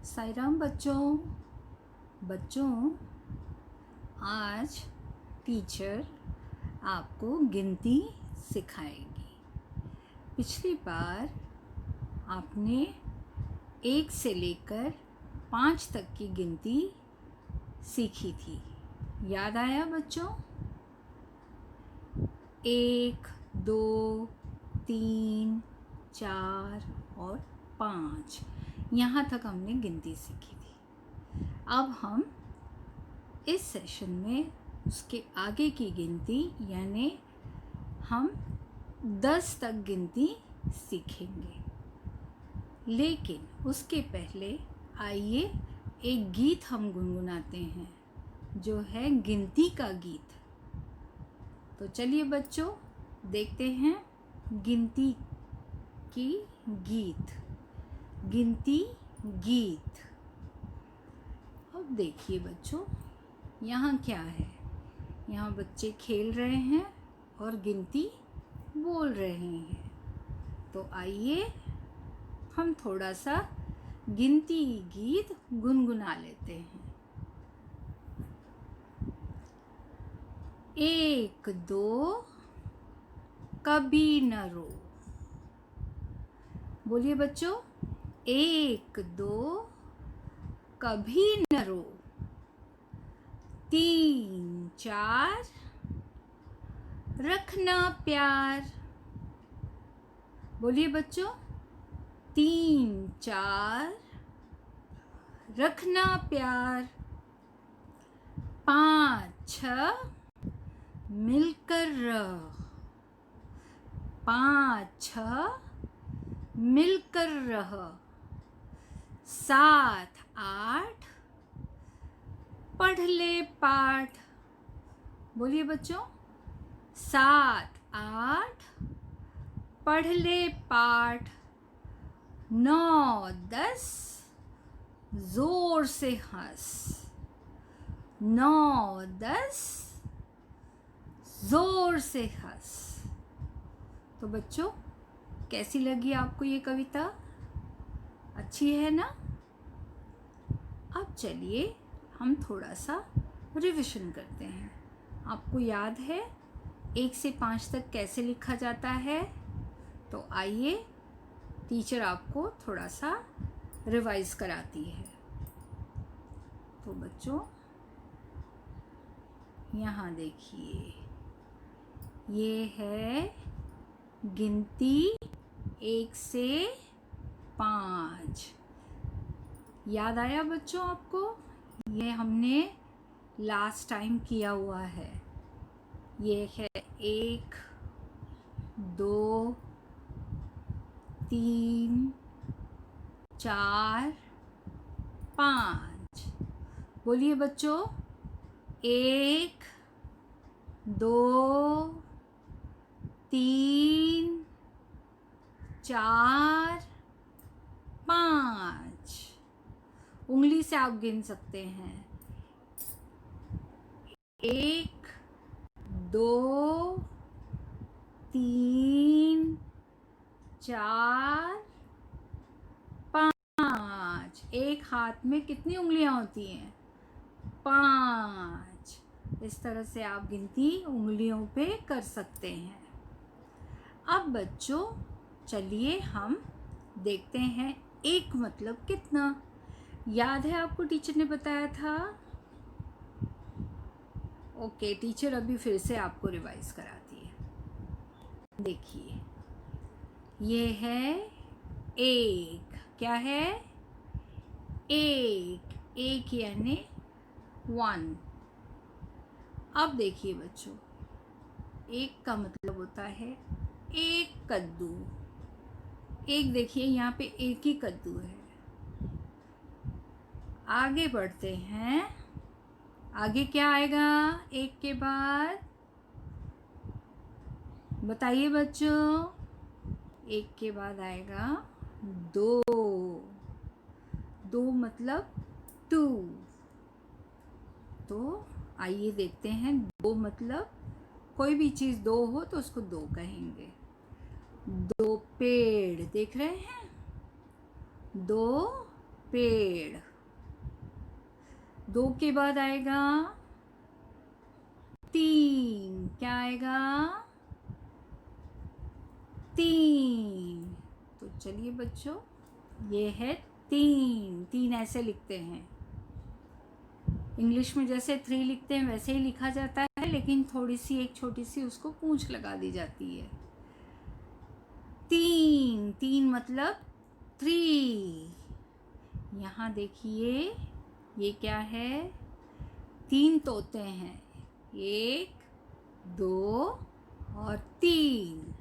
साई राम बच्चों। आज टीचर आपको गिनती सिखाएगी। पिछली बार आपने 1 से लेकर 5 तक की गिनती सीखी थी। याद आया बच्चों? 1, 2, 3, 4 और 5 यहाँ तक हमने गिनती सीखी थी। अब हम इस सेशन में उसके आगे की गिनती यानी हम 10 तक गिनती सीखेंगे। लेकिन उसके पहले आइए एक गीत हम गुनगुनाते हैं जो है गिनती का गीत। तो चलिए बच्चों देखते हैं गिनती की गिनती गीत। अब देखिए बच्चों, यहाँ क्या है? यहाँ बच्चे खेल रहे हैं और गिनती बोल रहे हैं। तो आइए हम थोड़ा सा गिनती गीत गुनगुना लेते हैं। 1, 2 कभी न रो। बोलिए बच्चों, 1, 2 कभी न रो। 3, 4 रखना प्यार। बोलिए बच्चों, 3, 4 रखना प्यार। 5, 6 मिलकर रह। 5, 6 मिलकर रह। 7, 8 पढ़ ले पाठ। बोलिए बच्चों, 7, 8 पढ़ ले पाठ। 9, 10 जोर से हंस। 9, 10 जोर से हंस। तो बच्चों कैसी लगी आपको ये कविता? अच्छी है ना? अब चलिए हम थोड़ा सा रिविजन करते हैं। आपको याद है 1 से 5 तक कैसे लिखा जाता है? तो आइए टीचर आपको थोड़ा सा रिवाइज कराती है। तो बच्चों यहाँ देखिए, ये है गिनती 1 से 5। याद आया बच्चों आपको? ये हमने लास्ट टाइम किया हुआ है। ये है 1, 2, 3, 4, 5। बोलिए बच्चों, 1, 2, 3, 4, 5। उंगली से आप गिन सकते हैं। 1, 2, 3, 4, 5। एक हाथ में कितनी उंगलियां होती हैं? 5। इस तरह से आप गिनती उंगलियों पे कर सकते हैं। अब बच्चों चलिए हम देखते हैं 1 मतलब कितना। याद है आपको टीचर ने बताया था? ओके, टीचर अभी फिर से आपको रिवाइज कराती है। देखिए, ये है 1। क्या है? 1 यानी 1। अब देखिए बच्चों, 1 का मतलब होता है 1 कद्दू। एक देखिए यहाँ पे 1 ही कद्दू है। आगे बढ़ते हैं। आगे क्या आएगा 1 के बाद? बताइए बच्चों। 1 के बाद आएगा 2। 2 मतलब 2। तो आइए देखते हैं 2 मतलब, कोई भी चीज़ 2 हो तो उसको 2 कहेंगे। 2 पेड़ देख रहे हैं? 2 पेड़। 2 के बाद आएगा 3, क्या आएगा? 3। तो चलिए बच्चों, ये है 3। 3 ऐसे लिखते हैं। इंग्लिश में जैसे 3 लिखते हैं वैसे ही लिखा जाता है, लेकिन थोड़ी सी एक छोटी सी उसको पूंछ लगा दी जाती है। 3, 3 मतलब 3। यहाँ देखिए, ये क्या है? 3 तोते हैं। 1, 2 और 3।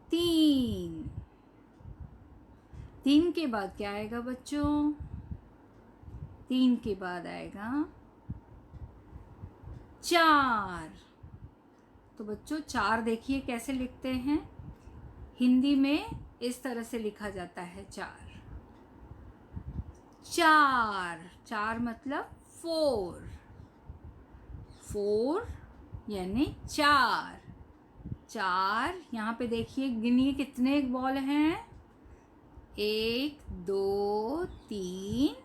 3। 3 के बाद क्या आएगा बच्चों? 3 के बाद आएगा 4। तो बच्चों 4 देखिए कैसे लिखते हैं। हिंदी में इस तरह से लिखा जाता है 4। 4 मतलब 4। 4 यानी 4। 4 यहाँ पे देखिए, गिनिए कितने बॉल हैं। 1, 2, 3,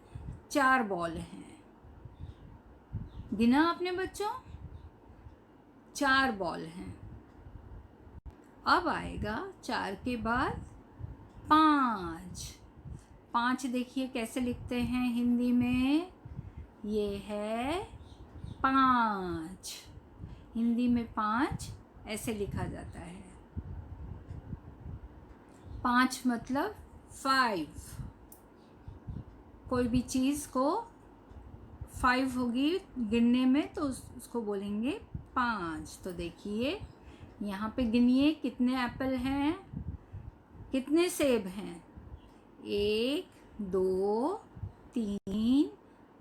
4 बॉल हैं। गिना आपने बच्चों? 4 बॉल हैं। अब आएगा 4 के बाद 5। 5 देखिए कैसे लिखते हैं हिंदी में। ये है 5। हिंदी में 5 ऐसे लिखा जाता है। 5 मतलब 5। कोई भी चीज़ को 5 होगी गिनने में तो उसको बोलेंगे 5। तो देखिए यहाँ पे गिनिए कितने एप्पल हैं, कितने सेब हैं। 1, 2, 3,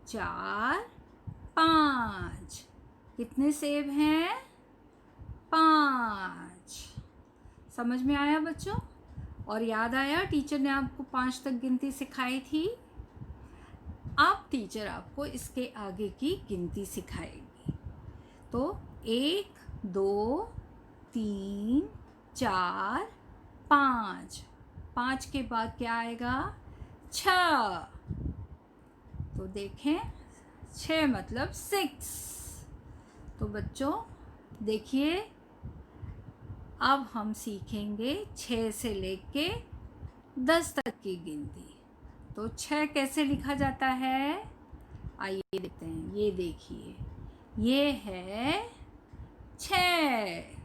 4, 5। कितने सेब हैं? 5। समझ में आया बच्चों? और याद आया टीचर ने आपको 5 तक गिनती सिखाई थी। अब टीचर आपको इसके आगे की गिनती सिखाएगी। तो 1, 2, 3, 4, 5। 5 के बाद क्या आएगा? 6। तो देखें 6 मतलब 6। तो बच्चों देखिए, अब हम सीखेंगे 6 से लेके 10 तक की गिनती। तो 6 कैसे लिखा जाता है, आइए देखते हैं। ये देखिए, ये है 6।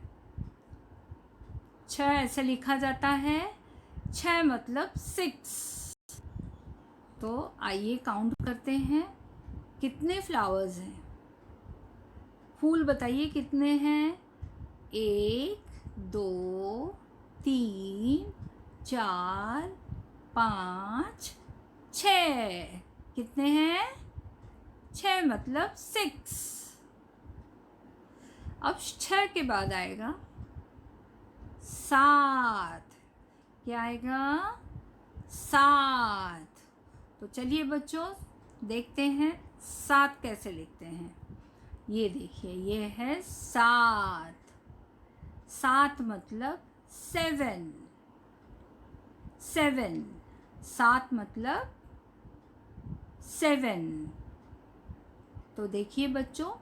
6 ऐसे लिखा जाता है। 6 मतलब 6। तो आइए काउंट करते हैं कितने फ्लावर्स हैं। फूल बताइए कितने हैं। 1, 2, 3, 4, 5, 6। कितने हैं? 6 मतलब 6। अब 6 के बाद आएगा 7। क्या आएगा? 7। तो चलिए बच्चों देखते हैं 7 कैसे लिखते हैं। ये देखिए, ये है 7। 7 मतलब 7। 7। 7 मतलब 7। तो देखिए बच्चों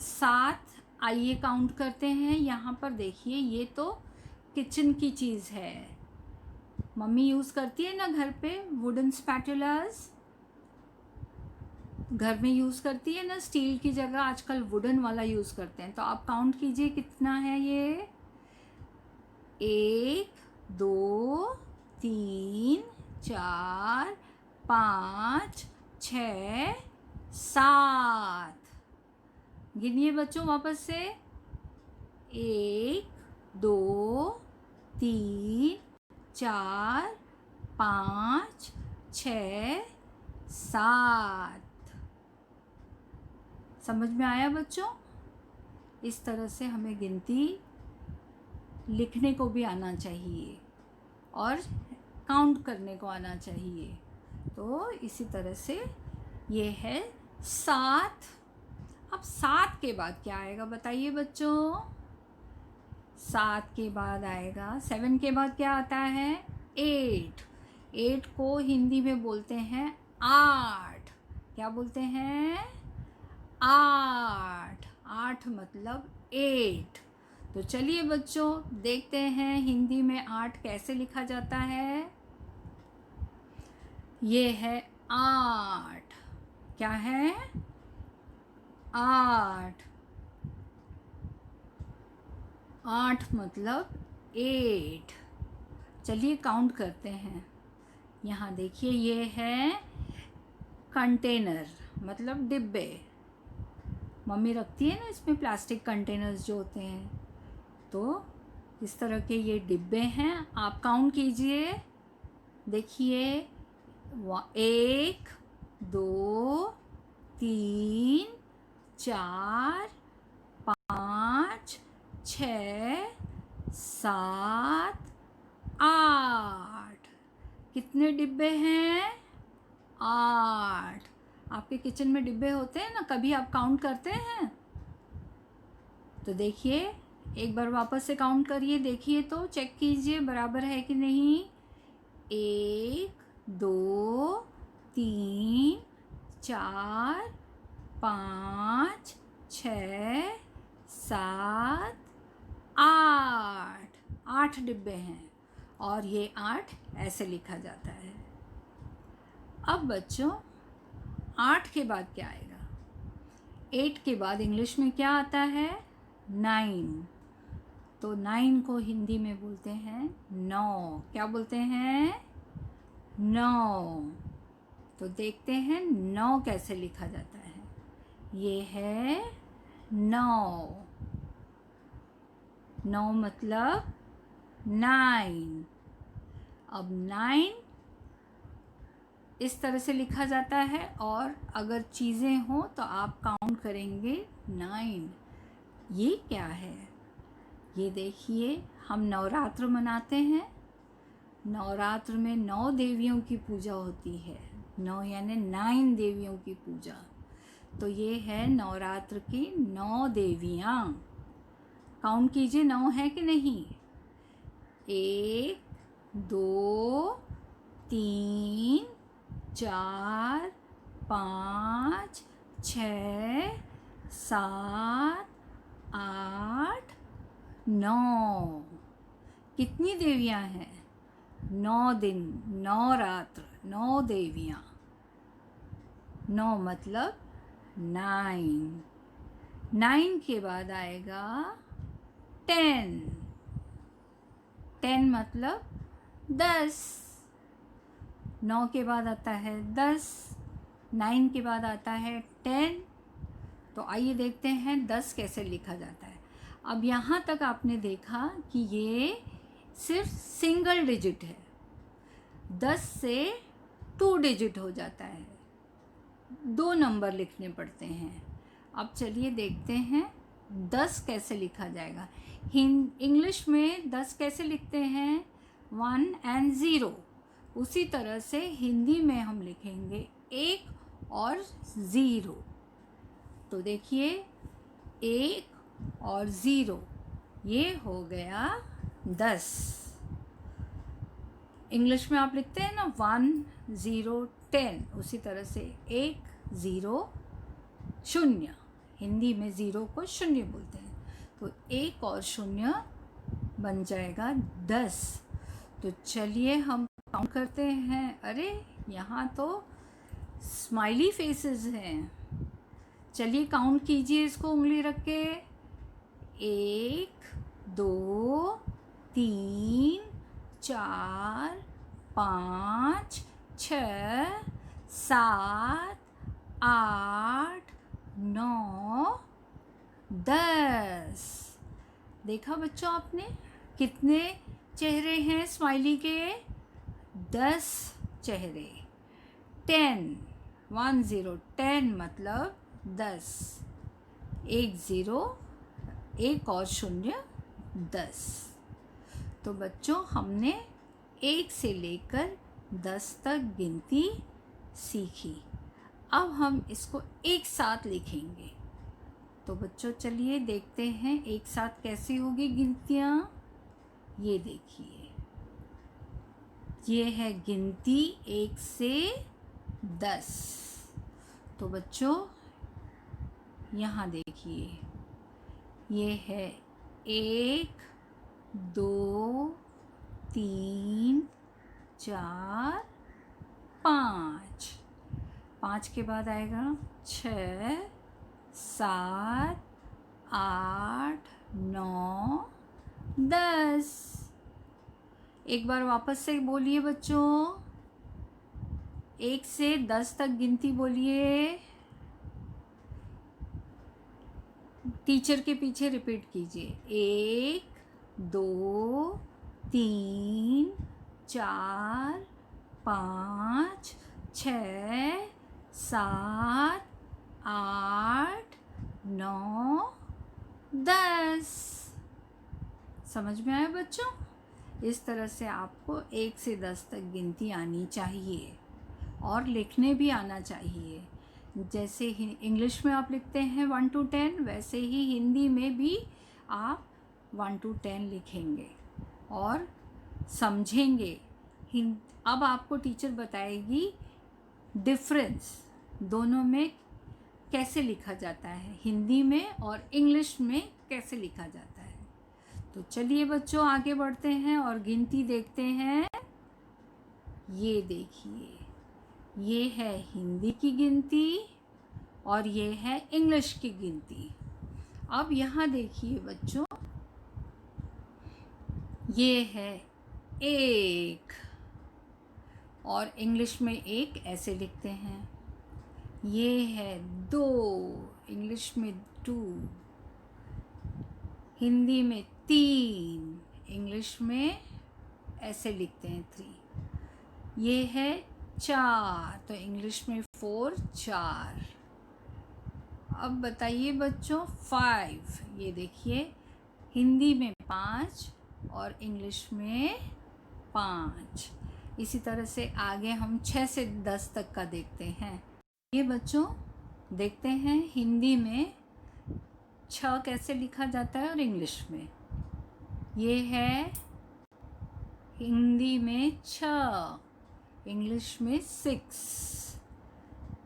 7 आइए काउंट करते हैं। यहाँ पर देखिए, ये तो किचन की चीज़ है। मम्मी यूज़ करती है ना घर पे वुडन स्पैटुलास, घर में यूज़ करती है ना। स्टील की जगह आजकल वुडन वाला यूज़ करते हैं। तो आप काउंट कीजिए कितना है ये। 1, 2, 3, 4, 5, 6, 7। गिनिए बच्चों वापस से। 1, 2, 3, 4, 5, 6, 7। समझ में आया बच्चों? इस तरह से हमें गिनती लिखने को भी आना चाहिए और काउंट करने को आना चाहिए। तो इसी तरह से ये है 7। अब 7 के बाद क्या आएगा बताइए बच्चों। 7 के बाद आएगा 7 के बाद क्या आता है? 8। 8 को हिंदी में बोलते हैं 8। क्या बोलते हैं? 8। 8 मतलब 8। तो चलिए बच्चों देखते हैं हिंदी में 8 कैसे लिखा जाता है। ये है 8। क्या है? 8। 8 मतलब 8। चलिए काउंट करते हैं। यहाँ देखिए ये है कंटेनर मतलब डिब्बे। मम्मी रखती है ना इसमें प्लास्टिक कंटेनर्स जो होते हैं, तो इस तरह के ये डिब्बे हैं। आप काउंट कीजिए, देखिए 1 2 3 4 5 6 7 8। कितने डिब्बे हैं? 8। आपके किचन में डिब्बे होते हैं ना, कभी आप काउंट करते हैं? तो देखिए एक बार वापस से काउंट करिए, देखिए तो चेक कीजिए बराबर है कि नहीं। 1 2 3 4 5 6 7 8। 8 डिब्बे हैं और ये 8 ऐसे लिखा जाता है। अब बच्चों 8 के बाद क्या आएगा? 8 के बाद इंग्लिश में क्या आता है? 9। तो 9 को हिंदी में बोलते हैं 9। क्या बोलते हैं? 9। तो देखते हैं 9 कैसे लिखा जाता है। ये है 9। 9 मतलब 9। अब 9 इस तरह से लिखा जाता है, और अगर चीज़ें हों तो आप काउंट करेंगे 9। ये क्या है? ये देखिए हम नवरात्र मनाते हैं। नवरात्र में 9 देवियों की पूजा होती है। 9 यानी 9 देवियों की पूजा। तो ये है नवरात्र की 9 देवियाँ। काउंट कीजिए 9 है कि नहीं। 1 2 3 4 5 6 7 8 9। कितनी देवियाँ हैं? 9 दिन, 9 रात्र, 9 देवियाँ। 9 मतलब 9। 9 के बाद आएगा 10। 10 मतलब 10। 9 के बाद आता है 10, 9 के बाद आता है 10। तो आइए देखते हैं 10 कैसे लिखा जाता है। अब यहाँ तक आपने देखा कि ये सिर्फ सिंगल डिजिट है। 10 से 2 डिजिट हो जाता है, 2 नंबर लिखने पड़ते हैं। अब चलिए देखते हैं 10 कैसे लिखा जाएगा। इंग्लिश में 10 कैसे लिखते हैं? 1 and 0। उसी तरह से हिंदी में हम लिखेंगे 1 और 0। तो देखिए 1 और 0, ये हो गया 10। इंग्लिश में आप लिखते हैं ना 1 0 10, उसी तरह से 1 0 0। हिंदी में 0 को 0 बोलते हैं। तो 1 और 0 बन जाएगा 10। तो चलिए हम काउंट करते हैं। अरे यहाँ तो स्माइली फेसेस हैं। चलिए काउंट कीजिए इसको उंगली रख के। 1 2 3 4 5 6 7 8 9 10। देखा बच्चों आपने कितने चेहरे हैं स्माइली के? 10 चेहरे। 10 1 0 10 मतलब 10। 1 0 1 और 0 10। तो बच्चों हमने 1 से लेकर 10 तक गिनती सीखी। अब हम इसको एक साथ लिखेंगे। तो बच्चों चलिए देखते हैं एक साथ कैसी होगी गिनतियाँ। ये देखिए ये है गिनती 1 से 10। तो बच्चों यहाँ देखिए, ये है 1 2 3 4 5। 5 के बाद आएगा 6 7 8 9 10। एक बार वापस से बोलिए बच्चों, 1 से 10 तक गिनती बोलिए। टीचर के पीछे रिपीट कीजिए। 1 2 3 4 5 6 7 8 9 10। समझ में आया बच्चों? इस तरह से आपको 1 से 10 तक गिनती आनी चाहिए और लिखने भी आना चाहिए। जैसे इंग्लिश में आप लिखते हैं 1 to 10, वैसे ही हिंदी में भी आप 1 to 10 लिखेंगे और समझेंगे। अब आपको टीचर बताएगी डिफरेंस दोनों में कैसे लिखा जाता है, हिंदी में और इंग्लिश में कैसे लिखा जाता है। तो चलिए बच्चों आगे बढ़ते हैं और गिनती देखते हैं। ये देखिए, ये है हिंदी की गिनती और ये है इंग्लिश की गिनती। अब यहाँ देखिए बच्चों, ये है 1 और इंग्लिश में 1 ऐसे लिखते हैं। ये है 2, इंग्लिश में 2। हिंदी में 3, इंग्लिश में ऐसे लिखते हैं 3। ये है 4, तो इंग्लिश में 4 4। अब बताइए बच्चों 5, ये देखिए हिंदी में 5 और इंग्लिश में 5। इसी तरह से आगे हम 6 से 10 तक का देखते हैं। ये बच्चों देखते हैं हिंदी में 6 कैसे लिखा जाता है और इंग्लिश में। ये है हिंदी में 6, इंग्लिश में 6।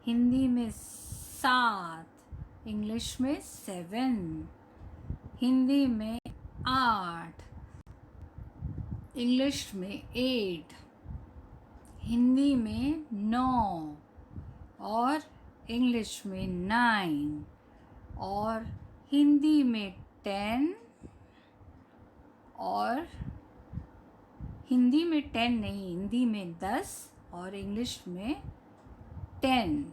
हिंदी में 7, इंग्लिश में 7। हिंदी में 8, इंग्लिश में 8। हिंदी में 9 और इंग्लिश में 9। और हिंदी में 10 और हिंदी में 10 नहीं, हिंदी में 10 और इंग्लिश में 10।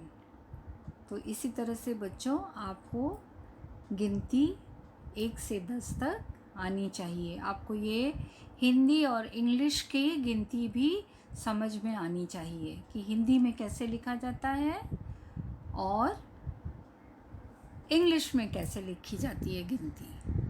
तो इसी तरह से बच्चों आपको गिनती 1 से 10 तक आनी चाहिए। आपको ये हिंदी और इंग्लिश की गिनती भी समझ में आनी चाहिए कि हिंदी में कैसे लिखा जाता है और इंग्लिश में कैसे लिखी जाती है गिनती।